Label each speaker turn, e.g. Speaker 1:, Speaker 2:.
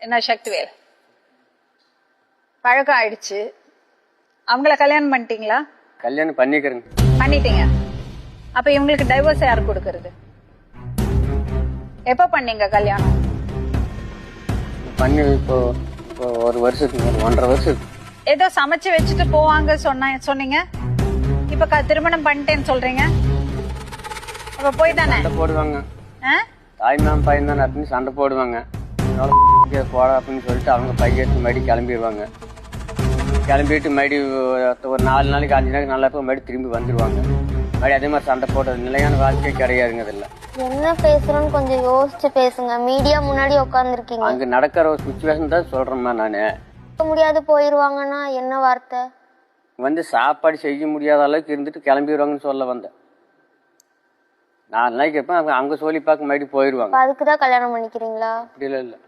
Speaker 1: என்ன சக்திவேல் பழக்கம் ஆயிடுச்சு. அவங்கள கல்யாணம் பண்ணிட்டீங்களா?
Speaker 2: கல்யாணம் பண்ணிக்கிறேங்க.
Speaker 1: பண்ணிட்டீங்க. அப்ப இவங்களுக்கு டைவர்ஸ் யாரு கொடுக்கறது? எப்ப பண்ணீங்க கல்யாணம்?
Speaker 2: பண்ணி இப்போ ஒரு வருஷத்துக்கு 1.5 வருஷம்.
Speaker 1: ஏதோ சமைச்சு வச்சுட்டு போவாங்க சொன்னீங்க. இப்ப திருமணம் பண்ணிட்டேன்னு சொல்றீங்க. அப்ப போய் தானே
Speaker 2: சண்டை போடுவாங்க. தாய்மாமன் பையன் தானே அப்படின்னு சண்டை போடுவாங்க. போட அப்படின்னு சொல்லிட்டு அவங்க பையன் மறுபடி கிளம்பிடுவாங்க. கிளம்பிட்டு மறுபடி ஒரு 4 நாளைக்கு 5 நாளைக்கு நல்லா போய் மறுபடி திரும்பி வந்துடுவாங்க. மறுபடி அதே மாதிரி சண்டை போடுறது நிலையான வாழ்க்கையே கிடையாதுங்க. அதில்
Speaker 3: என்ன பேசுறோன்னு கொஞ்சம் யோசிச்சு பேசுங்க. மீடியா முன்னாடி உட்காந்துருக்கீங்க.
Speaker 2: அங்க நடக்கிற ஒரு சுச்சுவேஷன் தான் சொல்றேம்மா. நானு
Speaker 3: முடியாது போயிருவாங்கன்னா என்ன வார்த்தை?
Speaker 2: சாப்பாடு செய்ய முடியாத அளவுக்கு இருந்துட்டு கிளம்பிடுவாங்கன்னு சொல்ல வந்தேன். 4 நாளைக்கு இருப்பேன். அங்க சொல்லி பார்க்க மறுபடி போயிடுவாங்க.
Speaker 3: அதுக்குதான் கல்யாணம் பண்ணிக்கிறீங்களா?
Speaker 2: அப்படி இல்லை.